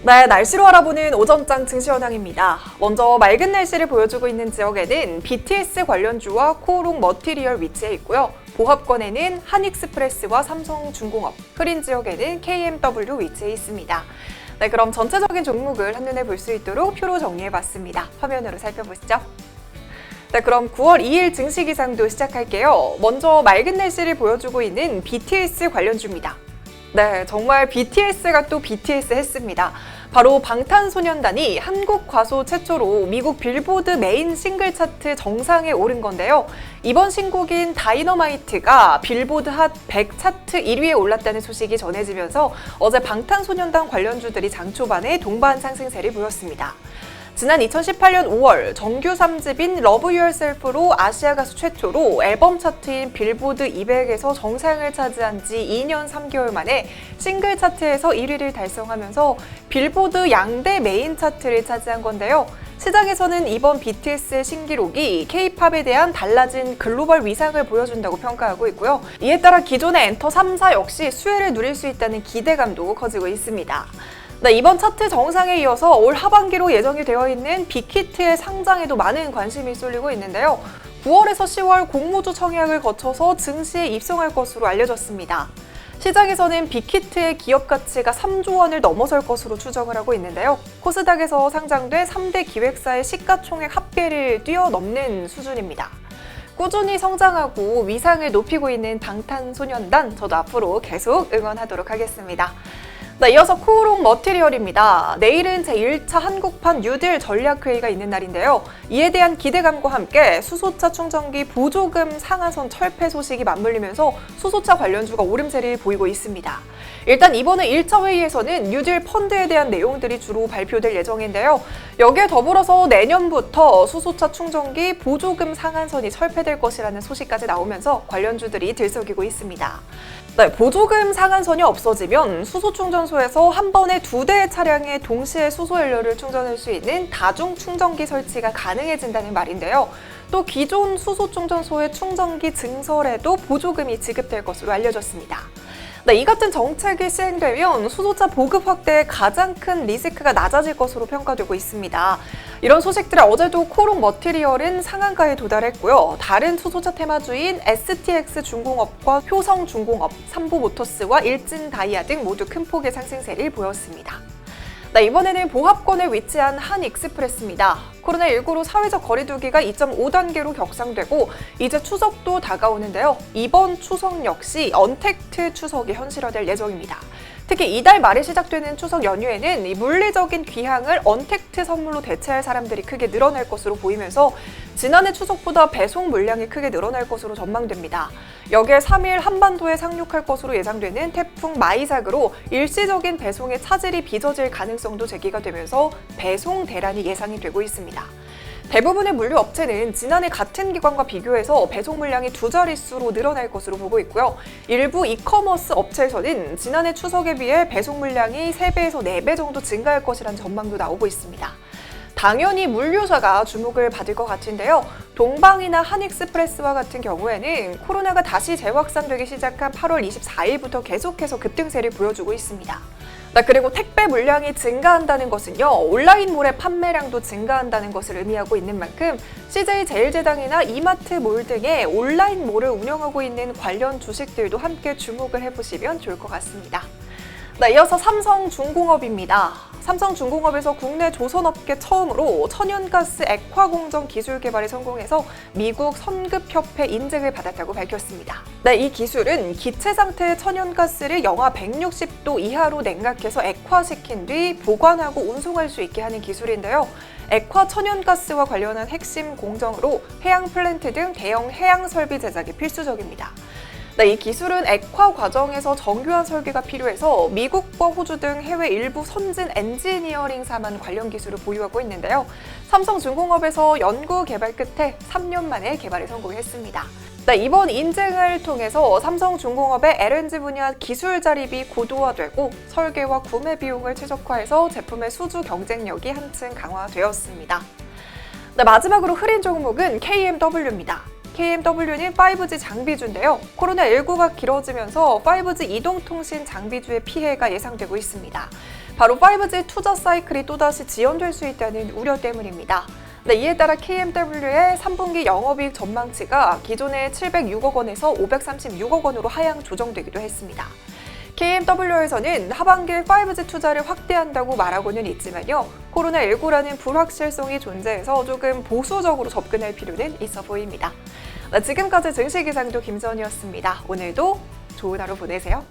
네, 날씨로 알아보는 오전장 증시 현황입니다. 먼저 맑은 날씨를 보여주고 있는 지역에는 BTS 관련주와 코오롱 머티리얼 위치해 있고요. 보합권에는 한익스프레스와 삼성중공업, 흐린 지역에는 KMW 위치해 있습니다. 네, 그럼 전체적인 종목을 한눈에 볼 수 있도록 표로 정리해봤습니다. 화면으로 살펴보시죠. 네, 그럼 9월 2일 증시 기상도 시작할게요. 먼저 맑은 날씨를 보여주고 있는 BTS 관련주입니다. 네, 정말 BTS가 또 BTS 했습니다. 바로 방탄소년단이 한국 과소 최초로 미국 빌보드 메인 싱글 차트 정상에 오른 건데요. 이번 신곡인 다이너마이트가 빌보드 핫 100 차트 1위에 올랐다는 소식이 전해지면서 어제 방탄소년단 관련주들이 장 초반에 동반 상승세를 보였습니다. 지난 2018년 5월 정규 3집인 Love Yourself로 아시아 가수 최초로 앨범 차트인 빌보드 200에서 정상을 차지한 지 2년 3개월 만에 싱글 차트에서 1위를 달성하면서 빌보드 양대 메인 차트를 차지한 건데요. 시장에서는 이번 BTS의 신기록이 K-팝에 대한 달라진 글로벌 위상을 보여준다고 평가하고 있고요. 이에 따라 기존의 엔터 3사 역시 수혜를 누릴 수 있다는 기대감도 커지고 있습니다. 네, 이번 차트 정상에 이어서 올 하반기로 예정이 되어 있는 빅히트의 상장에도 많은 관심이 쏠리고 있는데요. 9월에서 10월 공모주 청약을 거쳐서 증시에 입성할 것으로 알려졌습니다. 시장에서는 빅히트의 기업 가치가 3조 원을 넘어설 것으로 추정을 하고 있는데요. 코스닥에서 상장된 3대 기획사의 시가총액 합계를 뛰어넘는 수준입니다. 꾸준히 성장하고 위상을 높이고 있는 방탄소년단, 저도 앞으로 계속 응원하도록 하겠습니다. 네, 이어서 코오롱 머티리얼입니다. 내일은 제1차 한국판 뉴딜 전략회의가 있는 날인데요. 이에 대한 기대감과 함께 수소차 충전기 보조금 상한선 철폐 소식이 맞물리면서 수소차 관련주가 오름세를 보이고 있습니다. 일단 이번에 1차 회의에서는 뉴딜 펀드에 대한 내용들이 주로 발표될 예정인데요. 여기에 더불어서 내년부터 수소차 충전기 보조금 상한선이 철폐될 것이라는 소식까지 나오면서 관련주들이 들썩이고 있습니다. 네, 보조금 상한선이 없어지면 수소 충전소에서 한 번에 2대의 차량에 동시에 수소 연료를 충전할 수 있는 다중 충전기 설치가 가능해진다는 말인데요. 또 기존 수소 충전소의 충전기 증설에도 보조금이 지급될 것으로 알려졌습니다. 네, 이 같은 정책이 시행되면 수소차 보급 확대에 가장 큰 리스크가 낮아질 것으로 평가되고 있습니다. 이런 소식들에 어제도 코오롱 머티리얼은 상한가에 도달했고요. 다른 수소차 테마주인 STX 중공업과 효성중공업, 삼보모터스와 일진다이아 등 모두 큰 폭의 상승세를 보였습니다. 네, 이번에는 보합권에 위치한 한익스프레스입니다. 코로나19로 사회적 거리두기가 2.5단계로 격상되고 이제 추석도 다가오는데요. 이번 추석 역시 언택트 추석이 현실화될 예정입니다. 특히 이달 말에 시작되는 추석 연휴에는 이 물리적인 귀향을 언택트 선물로 대체할 사람들이 크게 늘어날 것으로 보이면서 지난해 추석보다 배송 물량이 크게 늘어날 것으로 전망됩니다. 여기에 3일 한반도에 상륙할 것으로 예상되는 태풍 마이삭으로 일시적인 배송의 차질이 빚어질 가능성도 제기가 되면서 배송 대란이 예상이 되고 있습니다. 대부분의 물류 업체는 지난해 같은 기간과 비교해서 배송 물량이 2자릿수로 늘어날 것으로 보고 있고요. 일부 이커머스 업체에서는 지난해 추석에 비해 배송 물량이 3배에서 4배 정도 증가할 것이라는 전망도 나오고 있습니다. 당연히 물류사가 주목을 받을 것 같은데요. 동방이나 한익스프레스와 같은 경우에는 코로나가 다시 재확산되기 시작한 8월 24일부터 계속해서 급등세를 보여주고 있습니다. 그리고 택배 물량이 증가한다는 것은요, 온라인몰의 판매량도 증가한다는 것을 의미하고 있는 만큼 CJ제일제당이나 이마트몰 등의 온라인몰을 운영하고 있는 관련 주식들도 함께 주목을 해보시면 좋을 것 같습니다. 이어서 삼성중공업입니다. 삼성중공업에서 국내 조선업계 처음으로 천연가스 액화공정 기술 개발에 성공해서 미국 선급협회 인증을 받았다고 밝혔습니다. 이 기술은 기체 상태의 천연가스를 영하 160도 이하로 냉각해서 액화시킨 뒤 보관하고 운송할 수 있게 하는 기술인데요. 액화 천연가스와 관련한 핵심 공정으로 해양 플랜트 등 대형 해양 설비 제작이 필수적입니다. 이 기술은 액화 과정에서 정교한 설계가 필요해서 미국과 호주 등 해외 일부 선진 엔지니어링사만 관련 기술을 보유하고 있는데요. 삼성중공업에서 연구 개발 끝에 3년 만에 개발에 성공했습니다. 이번 인증을 통해서 삼성중공업의 LNG 분야 기술 자립이 고도화되고 설계와 구매 비용을 최적화해서 제품의 수주 경쟁력이 한층 강화되었습니다. 마지막으로 흐린 종목은 KMW입니다. KMW는 5G 장비주인데요. 코로나19가 길어지면서 5G 이동통신 장비주의 피해가 예상되고 있습니다. 바로 5G 투자 사이클이 또다시 지연될 수 있다는 우려 때문입니다. 네, 이에 따라 KMW의 3분기 영업이익 전망치가 기존의 706억 원에서 536억 원으로 하향 조정되기도 했습니다. KMW에서는 하반기에 5G 투자를 확대한다고 말하고는 있지만요. 코로나19라는 불확실성이 존재해서 조금 보수적으로 접근할 필요는 있어 보입니다. 지금까지 증시기상도 김선희였습니다. 오늘도 좋은 하루 보내세요.